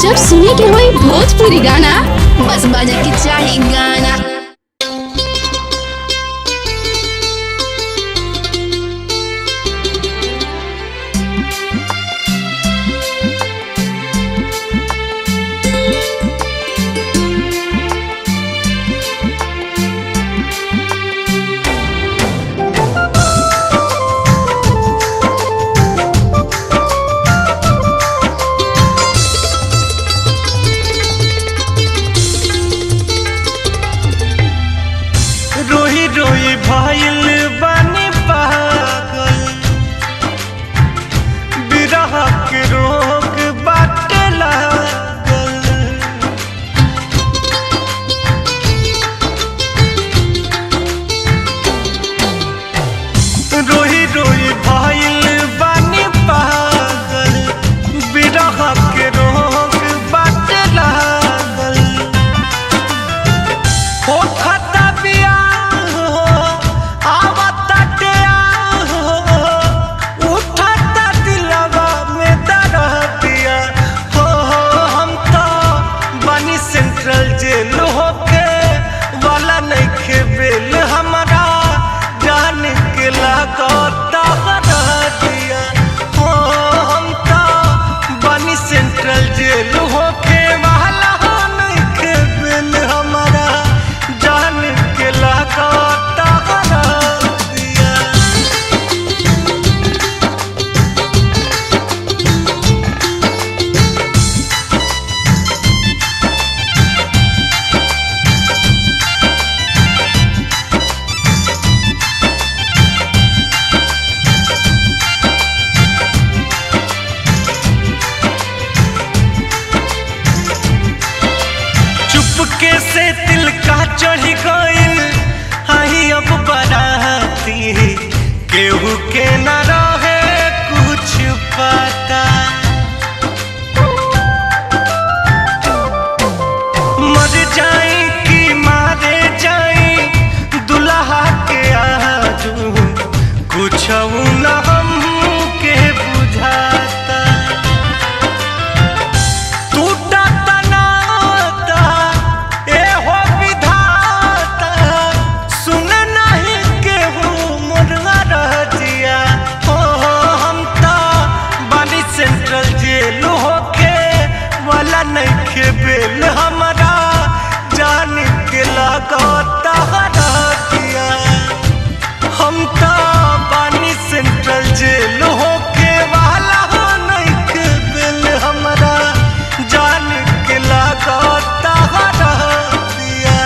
जब सुने के होई भोजपुरी गाना बस बजे के चाही गाना। रोई रोई भाईल बानी पागल, बिरह के रोग बाटे लागल। रोई रोई भाईल बानी पागल, बिरह के रोग बाटे लागल। हो खता बिया सेंट्रल जेल होके वाला नइखे बेल, हमारा जान के लागता बना दिया। हो हम तो बनी सेंट्रल जेल होके वाला नइखे बेल, हमारा जान के लागता बना दिया। चुपके से दिल का चढ़ गइल, आई अब बराती केहू के न रहे कुछ पता। मर जाई कि मारे जाई दुल्हा के आजू, कुछ न हमके बुझाता। सेंट्रल जेल होके वाला नइखे बेल, हमारा जान के लागता हरा दिया। हम तो बानी सेंट्रल जेल होके वाला नइखे बेल, हमारा जान के लागता हरा दिया।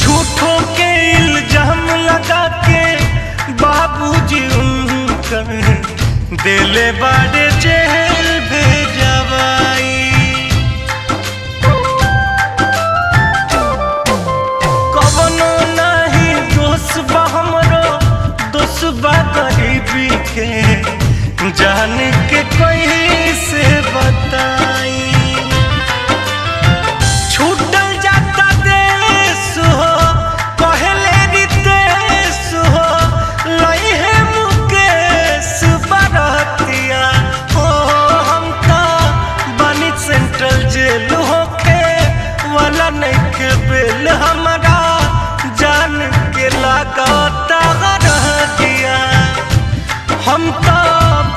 झूठों के इल्जाम लगा के बाबूजी उनकर दिले बड़े जेल भेजवाई। कवनो नहीं दोष बा हमरो, दोष बा गरीबी के, जान के कोई से बताई। छूटल जाता देश हो कहले रितेश हो, लई है मुकेश बरतिया। हो हम तो बनी सेंट्रल जेल होके वाला नइखे बेल, हमारा जान के लागता रह दिया। हम तो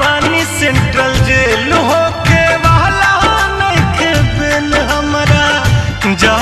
बनी सेंट्रल जेल होके वाला नइखे बेल, हमारा जा